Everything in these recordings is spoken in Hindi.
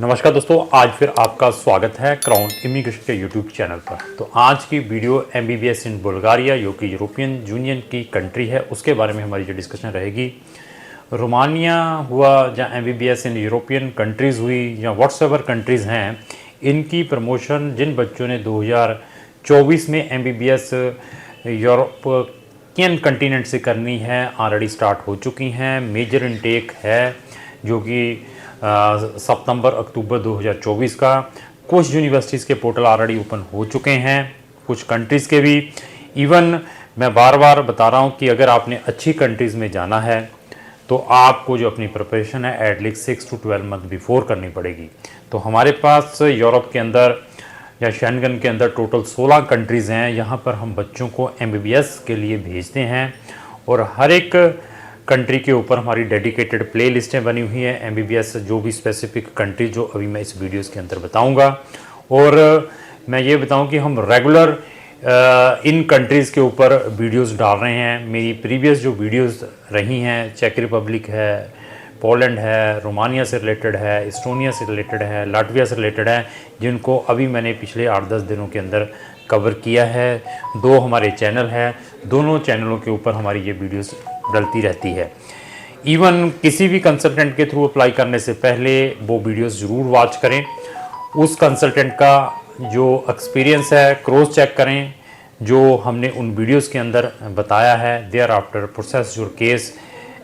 नमस्कार दोस्तों, आज फिर आपका स्वागत है क्राउन इमिग्रेशन के यूट्यूब चैनल पर। तो आज की वीडियो एमबीबीएस इन बुल्गारिया जो कि यूरोपियन यूनियन की कंट्री है उसके बारे में हमारी जो डिस्कशन रहेगी। रोमानिया हुआ या एमबीबीएस इन यूरोपियन कंट्रीज़ हुई या व्हाट्सएवर कंट्रीज़ हैं, इनकी प्रमोशन जिन बच्चों ने 2024 में एमबीबीएस यूरोपियन कंटिनेंट से करनी है ऑलरेडी स्टार्ट हो चुकी हैं। मेजर इनटेक है जो कि सितंबर अक्टूबर 2024 का। कुछ यूनिवर्सिटीज़ के पोर्टल ऑलरेडी ओपन हो चुके हैं, कुछ कंट्रीज़ के भी। इवन मैं बार बार बता रहा हूँ कि अगर आपने अच्छी कंट्रीज़ में जाना है तो आपको जो अपनी प्रिपरेशन है एटलीस्ट 6 to 12 मंथ बिफोर करनी पड़ेगी। तो हमारे पास यूरोप के अंदर या शेंगन के अंदर टोटल 16 कंट्रीज़ हैं। यहाँ पर हम बच्चों को एमबीबीएस के लिए भेजते हैं और हर एक कंट्री के ऊपर हमारी डेडिकेटेड प्ले लिस्टें बनी हुई हैं एमबीबीएस जो भी स्पेसिफिक कंट्री जो अभी मैं इस वीडियोस के अंदर बताऊंगा। और मैं ये बताऊं कि हम रेगुलर इन कंट्रीज़ के ऊपर वीडियोस डाल रहे हैं। मेरी प्रीवियस जो वीडियोस रही हैं, चेक रिपब्लिक है, पोलैंड है, रोमानिया से रिलेटेड है, एस्टोनिया से रिलेटेड है, लाटविया से रिलेटेड है, जिनको अभी मैंने पिछले 8-10 दिनों के अंदर कवर किया है। 2 हमारे चैनल हैं, दोनों चैनलों के ऊपर हमारी ये वीडियोस डलती रहती है। इवन किसी भी कंसल्टेंट के थ्रू अप्लाई करने से पहले वो वीडियोस ज़रूर वॉच करें, उस कंसल्टेंट का जो एक्सपीरियंस है क्रॉस चेक करें जो हमने उन वीडियोस के अंदर बताया है। Thereafter process your case.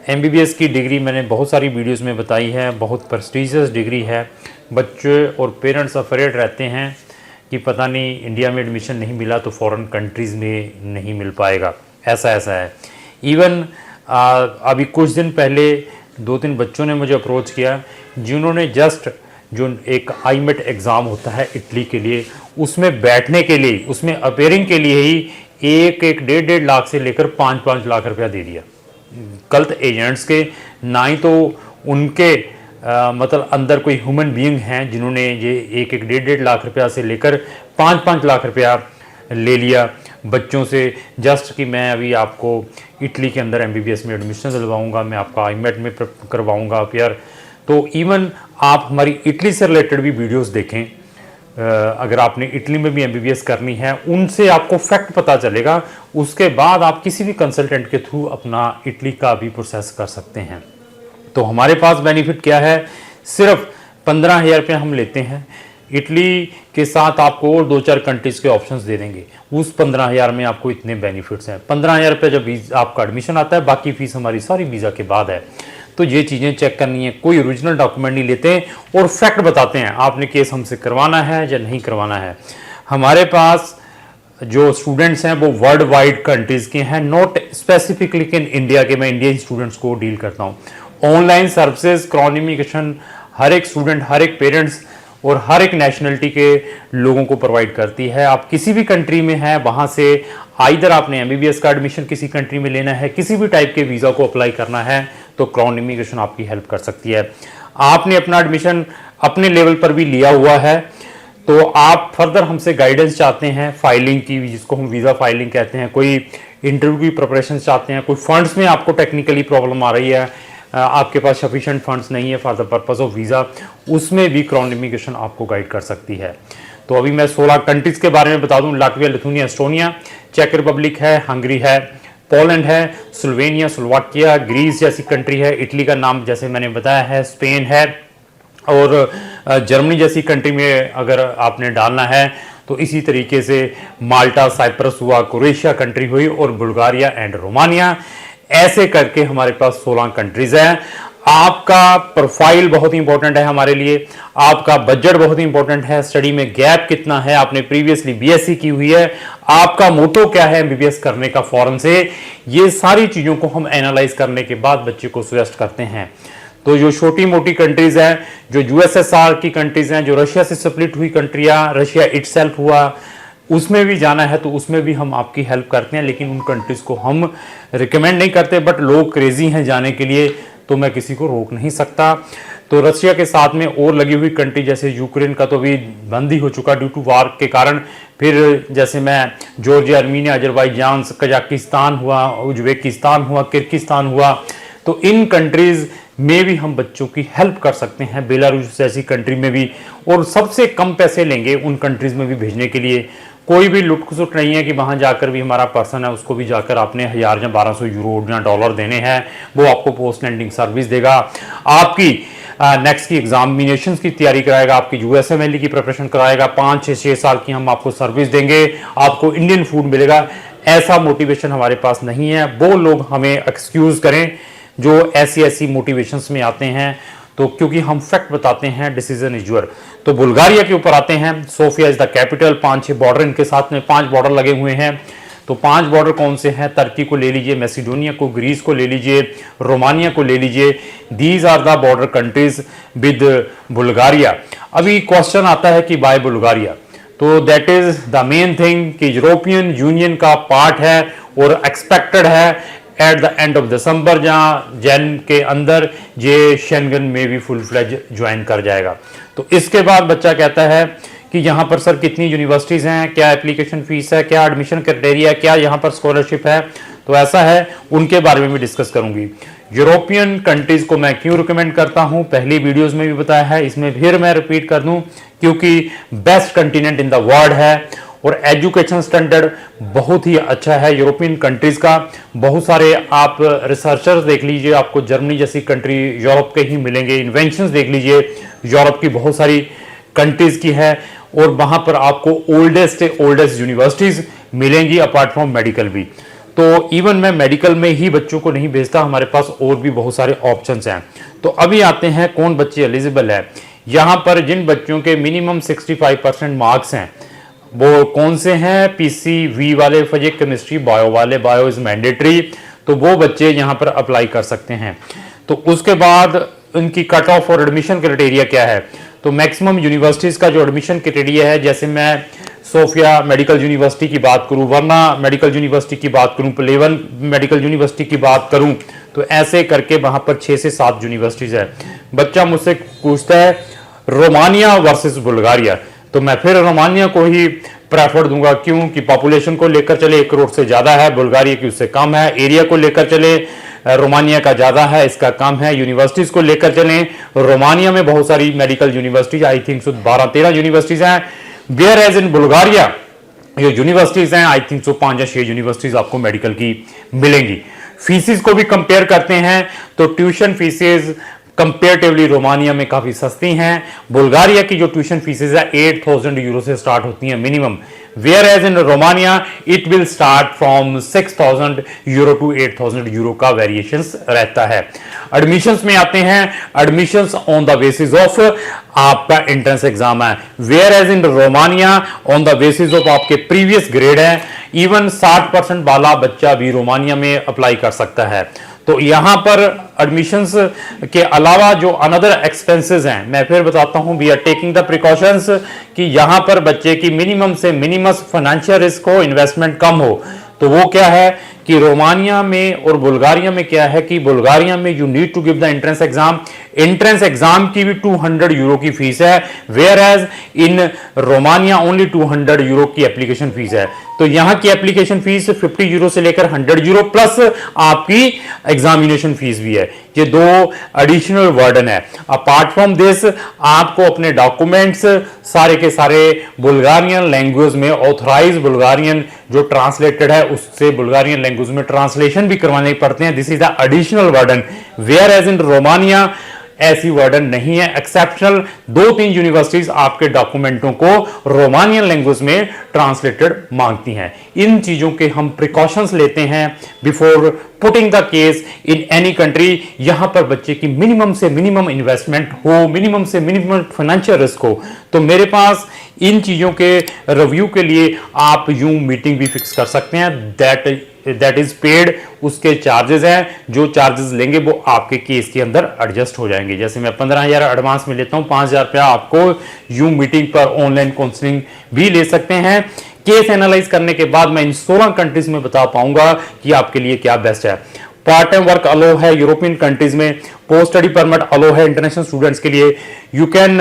MBBS की डिग्री मैंने बहुत सारी वीडियोस में बताई है, बहुत प्रेस्टीजियस डिग्री है। बच्चे और पेरेंट्स अफरेड रहते हैं कि पता नहीं इंडिया में एडमिशन नहीं मिला तो फॉरेन कंट्रीज़ में नहीं मिल पाएगा, ऐसा है। इवन अभी कुछ दिन पहले 2-3 बच्चों ने मुझे अप्रोच किया जिन्होंने जस्ट जो एक आईमेट एग्ज़ाम होता है इटली के लिए, उसमें बैठने के लिए, उसमें अपेयरिंग के लिए ही 1-1.5 लाख से लेकर 5-5 लाख रुपया दे दिया गलत एजेंट्स के। ना ही तो उनके मतलब अंदर कोई ह्यूमन बीइंग हैं जिन्होंने ये 1-1.5 लाख रुपया से लेकर 5-5 लाख रुपया ले लिया बच्चों से, जस्ट कि मैं अभी आपको इटली के अंदर एमबीबीएस में एडमिशन दिलवाऊंगा, मैं आपका आईमेट में करवाऊंगा अपेयर। तो इवन आप हमारी इटली से रिलेटेड भी वीडियोस देखें, अगर आपने इटली में भी एमबीबीएस करनी है उनसे आपको फैक्ट पता चलेगा। उसके बाद आप किसी भी कंसल्टेंट के थ्रू अपना इटली का भी प्रोसेस कर सकते हैं। तो हमारे पास बेनिफिट क्या है, सिर्फ 15,000 रुपये हम लेते हैं। इटली के साथ आपको और 2-4 कंट्रीज़ के ऑप्शंस दे देंगे। उस 15,000 में आपको इतने बेनिफिट्स हैं। 15,000 रुपये जब आपका एडमिशन आता है, बाकी फीस हमारी सारी वीज़ा के बाद है। तो ये चीज़ें चेक करनी है, कोई ओरिजिनल डॉक्यूमेंट नहीं लेते और फैक्ट बताते हैं आपने केस हमसे करवाना है या नहीं करवाना है। हमारे पास जो स्टूडेंट्स हैं वो वर्ल्ड वाइड कंट्रीज़ के हैं, नॉट स्पेसिफिकली इन इंडिया के। मैं इंडियन स्टूडेंट्स को डील करता हूँ। ऑनलाइन सर्विसेज क्राउन इमिग्रेशन हर एक स्टूडेंट, हर एक पेरेंट्स और हर एक नेशनलिटी के लोगों को प्रोवाइड करती है। आप किसी भी कंट्री में हैं, वहाँ से आइदर आपने एमबीबीएस का एडमिशन किसी कंट्री में लेना है, किसी भी टाइप के वीज़ा को अप्लाई करना है, तो क्राउन इमिग्रेशन आपकी हेल्प कर सकती है। आपने अपना एडमिशन अपने लेवल पर भी लिया हुआ है तो आप फर्दर हमसे गाइडेंस चाहते हैं फाइलिंग की, जिसको हम वीज़ा फाइलिंग कहते हैं, कोई इंटरव्यू की प्रिपरेशन चाहते हैं, कोई फंड्स में आपको टेक्निकली प्रॉब्लम आ रही है, आपके पास सफिशिएंट फंड्स नहीं है for the purpose of visa, उसमें भी क्राउन इमिग्रेशन आपको गाइड कर सकती है। तो अभी मैं 16 कंट्रीज़ के बारे में बता दूं। लाटविया, लिथुनिया, एस्टोनिया, चेक रिपब्लिक है, हंगरी है, पोलैंड है, स्लोवेनिया, स्लोवाकिया, ग्रीस जैसी कंट्री है, इटली का नाम जैसे मैंने बताया है, स्पेन है, और जर्मनी जैसी कंट्री में अगर आपने डालना है तो इसी तरीके से माल्टा, साइप्रस हुआ, क्रोएशिया कंट्री हुई और बुल्गारिया एंड रोमानिया। ऐसे करके हमारे पास 16 कंट्रीज़ हैं। आपका प्रोफाइल बहुत इंपॉर्टेंट है हमारे लिए, आपका बजट बहुत इंपॉर्टेंट है, स्टडी में गैप कितना है, आपने प्रीवियसली बीएससी की हुई है, आपका मोटो क्या है एमबीबीएस करने का फॉरेन से, ये सारी चीज़ों को हम एनालाइज करने के बाद बच्चे को सजेस्ट करते हैं। तो जो छोटी मोटी कंट्रीज़ हैं, जो यूएसएसआर की कंट्रीज़ हैं, जो रशिया से स्प्लिट हुई कंट्रियाँ, रशिया इटसेल्फ हुआ, उसमें भी जाना है तो उसमें भी हम आपकी हेल्प करते हैं, लेकिन उन कंट्रीज़ को हम रिकमेंड नहीं करते। बट लोग क्रेजी हैं जाने के लिए तो मैं किसी को रोक नहीं सकता। तो रशिया के साथ में और लगी हुई कंट्री जैसे यूक्रेन का तो अभी बंद ही हो चुका ड्यू टू वार के कारण। फिर जैसे मैं जॉर्जिया, आर्मीनिया, अजरबैजान, कजाकिस्तान हुआ, उज्बेकिस्तान हुआ, किर्गिस्तान हुआ, तो इन कंट्रीज़ में भी हम बच्चों की हेल्प कर सकते हैं, बेलारूस जैसी कंट्री में भी, और सबसे कम पैसे लेंगे उन कंट्रीज में भी भेजने के लिए। कोई भी लुटखसुट नहीं है कि वहाँ जाकर भी हमारा पर्सन है उसको भी जाकर आपने 1000 या 1200 यूरो या डॉलर देने हैं, वो आपको पोस्ट लैंडिंग सर्विस देगा, आपकी नेक्स्ट की एग्जामिनेशन की तैयारी कराएगा, आपकी यूएसएमएलई की प्रिपरेशन कराएगा, 5-6 साल की हम आपको सर्विस देंगे, आपको इंडियन फूड मिलेगा। ऐसा मोटिवेशन हमारे पास नहीं है। वो लोग हमें एक्सक्यूज करें जो ऐसी मोटिवेशंस में आते हैं, तो क्योंकि हम फैक्ट बताते हैं, डिसीजन इज योर। तो बुल्गारिया के ऊपर आते हैं। Sofia is the capital, 5-6 border इनके साथ में 5 बॉर्डर लगे हुए हैं। तो 5 बॉर्डर कौन से हैं? टर्की को ले लीजिए, मैसिडोनिया को, ग्रीस को ले लीजिए, रोमानिया को ले लीजिए। These are the border countries with Bulgaria. अभी क्वेश्चन आता है कि बाय बुल्गारिया, तो that is the main thing कि यूरोपियन यूनियन का पार्ट है और एक्सपेक्टेड है at the end of December जहां जैन के अंदर ये शेंगन में भी फुल फ्लेज ज्वाइन कर जाएगा। तो इसके बाद बच्चा कहता है कि यहाँ पर सर कितनी यूनिवर्सिटीज़ हैं, क्या एप्लीकेशन फीस है, क्या एडमिशन क्राइटेरिया, क्या यहाँ पर स्कॉलरशिप है। तो ऐसा है, उनके बारे में भी डिस्कस करूंगी। यूरोपियन कंट्रीज को मैं क्यों रिकमेंड करता हूं, पहली वीडियोस में भी बताया है, इसमें फिर मैं रिपीट कर दूं, क्योंकि best continent in the world है और एजुकेशन स्टैंडर्ड बहुत ही अच्छा है यूरोपियन कंट्रीज का। बहुत सारे आप रिसर्चर्स देख लीजिए, आपको जर्मनी जैसी कंट्री यूरोप के ही मिलेंगे। इन्वेंशंस देख लीजिए, यूरोप की बहुत सारी कंट्रीज की है और वहां पर आपको ओल्डेस्ट यूनिवर्सिटीज मिलेंगी अपार्ट फ्रॉम मेडिकल भी। तो इवन मैं मेडिकल में ही बच्चों को नहीं भेजता, हमारे पास और भी बहुत सारे ऑप्शंस हैं। तो अभी आते हैं कौन बच्चे एलिजिबल है। यहां पर जिन बच्चों के मिनिमम 65% मार्क्स हैं वो कौन से हैं? पीसीवी वाले, फिजिक्स केमिस्ट्री बायो वाले, बायो इज मैंडेटरी, तो वो बच्चे यहां पर अप्लाई कर सकते हैं। तो उसके बाद उनकी कट ऑफ और एडमिशन क्राइटेरिया क्या है? तो मैक्सिमम यूनिवर्सिटीज का जो एडमिशन क्राइटेरिया है, जैसे मैं सोफिया मेडिकल यूनिवर्सिटी की बात करूं, वरना मेडिकल यूनिवर्सिटी की बात करूं, प्लेवन मेडिकल यूनिवर्सिटी की बात करूं, तो ऐसे करके वहां पर 6 से 7 यूनिवर्सिटीज है। बच्चा मुझसे पूछता है रोमानिया वर्सेस बुल्गारिया, तो मैं फिर रोमानिया को ही प्रेफर दूंगा। क्यों? कि पॉपुलेशन को लेकर चले 1 करोड़ से ज्यादा है, बुल्गारिया की उससे कम है। एरिया को लेकर चले रोमानिया का ज्यादा है, इसका कम है। यूनिवर्सिटीज को लेकर चले, रोमानिया में बहुत सारी medical universities, I think 12-13 universities हैं, वेयर एज इन बुल्गारिया जो यूनिवर्सिटीज हैं आई थिंक 5 या 6 यूनिवर्सिटीज आपको मेडिकल की मिलेंगी। फीसिस को भी कंपेयर करते हैं तो ट्यूशन फीसेज कंपेरेटिवली रोमानिया में काफी सस्ती हैं। बुल्गारिया की जो ट्यूशन फीसेज है 8000 यूरो से स्टार्ट होती हैं minimum, whereas in Romania it will start from 6000 euro to 8000 euro का वेरिएशंस रहता है। एडमिशंस में आते हैं, admissions on the basis of आपका एंट्रेंस एग्जाम है, whereas in Romania on the basis of आपके प्रीवियस ग्रेड है। इवन 60% वाला बच्चा भी रोमानिया में अप्लाई कर सकता है। तो यहां पर एडमिशंस के अलावा जो अनदर एक्सपेंसेस हैं, मैं फिर बताता हूं, we are taking the precautions कि यहां पर बच्चे की मिनिमम से मिनिमम फाइनेंशियल रिस्क हो, इन्वेस्टमेंट कम हो। तो वो क्या है कि रोमानिया में और बुल्गारिया में क्या है कि बुल्गारिया में you need to give the entrance exam, entrance exam की भी 200 यूरो की फीस है, whereas in Romania only 200 euro की एप्लीकेशन फीस है। तो यहां की एप्लीकेशन फीस 50 यूरो से लेकर 100 यूरो प्लस आपकी एग्जामिनेशन फीस भी है। ये 2 एडिशनल वर्डन है। अपार्ट फ्रॉम दिस आपको अपने डॉक्यूमेंट्स सारे के सारे बुल्गारियन लैंग्वेज में, ऑथराइज बुल्गारियन जो ट्रांसलेटेड है उससे बुल्गारियन लैंग्वेज में ट्रांसलेशन भी करवाने पड़ते हैं। This is the additional burden, whereas in Romania ऐसी वर्डन नहीं है। एक्सेप्शनल 2-3 यूनिवर्सिटीज आपके डॉक्यूमेंटों को रोमानियन लैंग्वेज में ट्रांसलेटेड मांगती हैं। इन चीजों के हम प्रिकॉशंस लेते हैं before putting the case in any country. यहां पर बच्चे की मिनिमम से मिनिमम इन्वेस्टमेंट हो, मिनिमम से मिनिमम फाइनेंशियल रिस्क हो। तो मेरे पास इन चीजों के रिव्यू के लिए आप यूं मीटिंग भी फिक्स कर सकते हैं, दैट इज पेड। उसके चार्जेस हैं, जो चार्जेस लेंगे वो आपके केस के अंदर एडजस्ट हो जाएंगे। जैसे मैं 15,000 एडवांस में लेता हूं, 5,000 रुपया आपको यूं मीटिंग पर ऑनलाइन काउंसलिंग भी ले सकते हैं। केस एनालाइज करने के बाद मैं इन 16 कंट्रीज में बता पाऊंगा कि आपके लिए क्या बेस्ट है। पार्ट टाइम वर्क अलो है यूरोपियन कंट्रीज में, पोस्ट स्टडी परमिट अलो है इंटरनेशनल स्टूडेंट्स के लिए। You can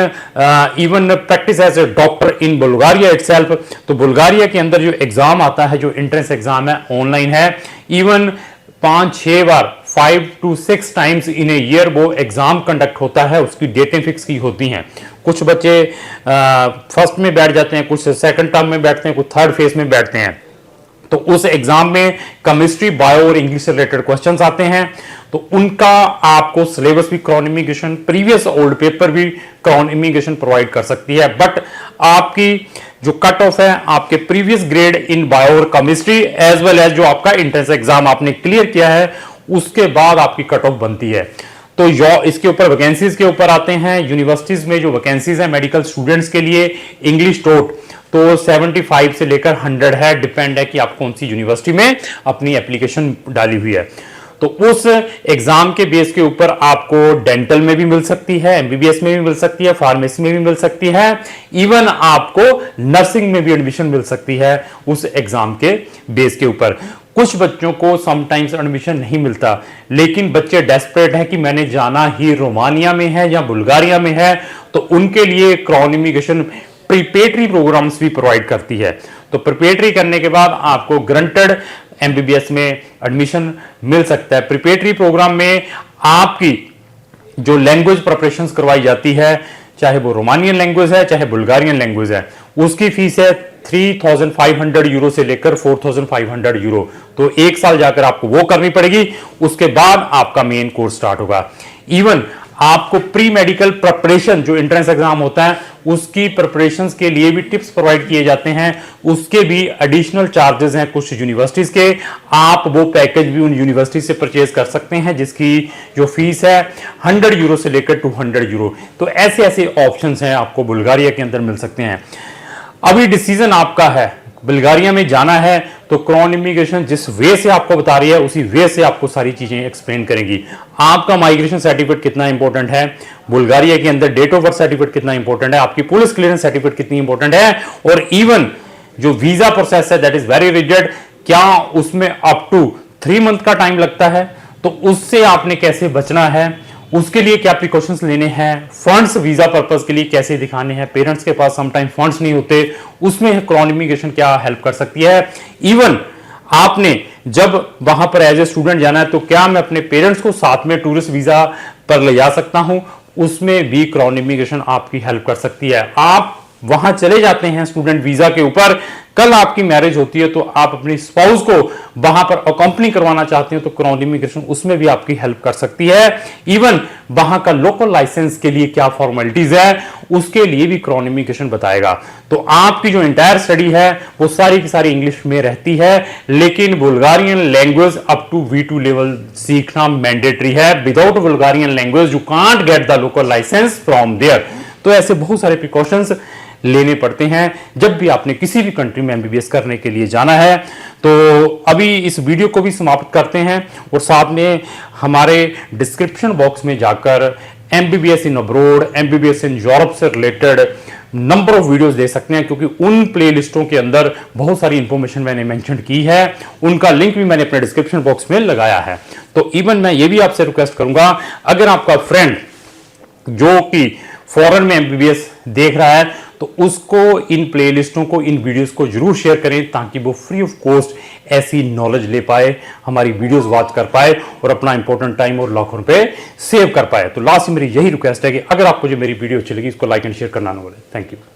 even practice as a doctor in Bulgaria itself. तो बुल्गारिया के अंदर जो एग्जाम आता है, जो एंट्रेंस एग्जाम है, ऑनलाइन है। इवन 5-6 बार 5 to 6 times in a year वो एग्जाम कंडक्ट होता है, उसकी डेटें फिक्स की होती हैं। कुछ बच्चे फर्स्ट में बैठ जाते हैं, कुछ सेकंड टर्म में बैठते हैं, कुछ थर्ड फेज में बैठते हैं। तो उस एग्जाम में केमिस्ट्री, बायो और इंग्लिश से रिलेटेड क्वेश्चंस आते हैं। तो उनका आपको सिलेबस भी crown immigration, previous old paper भी क्राउन इमिग्रेशन प्रोवाइड कर सकती है। बट आपकी जो कट ऑफ है आपके प्रीवियस ग्रेड इन बायो और केमिस्ट्री एज वेल एज जो आपका एंट्रेंस एग्जाम आपने क्लियर किया है उसके बाद आपकी कट ऑफ बनती है। तो इसके ऊपर वैकेंसीज के ऊपर आते हैं। यूनिवर्सिटीज में जो वैकेंसीज है मेडिकल स्टूडेंट्स के लिए इंग्लिश टोट तो 75 से लेकर 100 है, डिपेंड है कि आप कौन सी यूनिवर्सिटी में अपनी एप्लीकेशन डाली हुई है। तो उस एग्जाम के बेस के ऊपर आपको डेंटल में भी मिल सकती है, एमबीबीएस में भी मिल सकती है, फार्मेसी में भी मिल सकती है, इवन आपको नर्सिंग में भी एडमिशन मिल सकती है उस एग्जाम के बेस के ऊपर। कुछ बच्चों को समटाइम्स एडमिशन नहीं मिलता, लेकिन बच्चे डेस्परेट है कि मैंने जाना ही रोमानिया में है या बुल्गारिया में है, तो उनके लिए क्राउन इमिग्रेशन प्रिपरेटरी प्रोग्राम्स भी प्रोवाइड करती है। तो प्रिपरेटरी करने के बाद आपको ग्रंटेड एमबीबीएस में एडमिशन मिल सकता है। प्रिपरेटरी प्रोग्राम में आपकी जो लैंग्वेज प्रिपरेशंस करवाई जाती है, चाहे वो रोमानियन लैंग्वेज है चाहे बुल्गारियन लैंग्वेज है, उसकी फीस है 3,500 यूरो से लेकर 4,500 यूरो। तो एक साल जाकर आपको वो करनी पड़ेगी, उसके बाद आपका मेन कोर्स स्टार्ट होगा। इवन आपको प्री मेडिकल प्रिपरेशन जो एंट्रेंस एग्जाम होता है उसकी प्रिपरेशंस के लिए भी टिप्स प्रोवाइड किए जाते हैं, उसके भी एडिशनल चार्जेस हैं कुछ यूनिवर्सिटीज के। आप वो पैकेज भी उन यूनिवर्सिटी से परचेज कर सकते हैं जिसकी जो फीस है 100 यूरो से लेकर 200 यूरो। तो ऐसे ऐसे ऑप्शंस हैं आपको बुल्गारिया के अंदर मिल सकते हैं। अभी डिसीजन आपका है, बुल्गारिया में जाना है तो क्राउन इमिग्रेशन जिस वे से आपको बता रही है उसी वे से आपको सारी चीजें एक्सप्लेन करेंगी। आपका माइग्रेशन सर्टिफिकेट कितना इंपॉर्टेंट है, बुल्गारिया के अंदर डेट ऑफ बर्थ सर्टिफिकेट कितना इंपॉर्टेंट है, आपकी पुलिस क्लियरेंस सर्टिफिकेट कितनी इंपॉर्टेंट है, और इवन जो वीजा प्रोसेस है दैट इज वेरी रिजिड, क्या उसमें अप टू 3 मंथ का टाइम लगता है, तो उससे आपने कैसे बचना है, उसके लिए क्या प्रिकॉशंस लेने हैं, फंड्स वीजा पर्पस के लिए कैसे दिखाने हैं, पेरेंट्स के पास समटाइम फंड्स नहीं होते, उसमें क्राउन इमिग्रेशन क्या हेल्प कर सकती है। इवन आपने जब वहां पर एज ए स्टूडेंट जाना है तो क्या मैं अपने पेरेंट्स को साथ में टूरिस्ट वीजा पर ले जा सकता हूं, उसमें भी क्राउन इमिग्रेशन आपकी हेल्प कर सकती है। आप वहां चले जाते हैं स्टूडेंट वीजा के ऊपर, कल आपकी मैरिज होती है तो आप अपनी स्पाउस को वहां पर अकम्पनी करवाना चाहते हैं तो क्राउन इमिग्रेशन उसमें भी आपकी हेल्प कर सकती है। इवन वहां का लोकल लाइसेंस के लिए क्या फॉर्मेलिटीज है उसके लिए भी क्राउन इमिग्रेशन बताएगा। तो आपकी जो एंटायर स्टडी है वो सारी की सारी इंग्लिश में रहती है, लेकिन Bulgarian language up to V2 level सीखना मैंडेटरी है। Without Bulgarian language you can't get the local license from there. तो ऐसे बहुत सारे प्रिकॉशंस लेने पड़ते हैं जब भी आपने किसी भी कंट्री में एमबीबीएस करने के लिए जाना है। तो अभी इस वीडियो को भी समाप्त करते हैं और साथ में हमारे डिस्क्रिप्शन बॉक्स में जाकर MBBS in abroad, MBBS in Europe से रिलेटेड नंबर ऑफ वीडियोस दे सकते हैं, क्योंकि उन प्लेलिस्टों के अंदर बहुत सारी इंफॉर्मेशन मैंने मेंशन की है, उनका लिंक भी मैंने अपने डिस्क्रिप्शन बॉक्स में लगाया है। तो इवन मैं ये भी आपसे रिक्वेस्ट करूंगा, अगर आपका फ्रेंड जो कि फॉरेन में एमबीबीएस देख रहा है तो उसको इन प्लेलिस्टों को, इन वीडियोस को जरूर शेयर करें ताकि वो फ्री ऑफ कॉस्ट ऐसी नॉलेज ले पाए, हमारी वीडियोस वॉच कर पाए और अपना इंपॉर्टेंट टाइम और लाखों रुपए सेव कर पाए। तो लास्ट में मेरी यही रिक्वेस्ट है कि अगर आपको जो मेरी वीडियो अच्छी लगी इसको लाइक एंड शेयर करना ना भूलें। Thank you.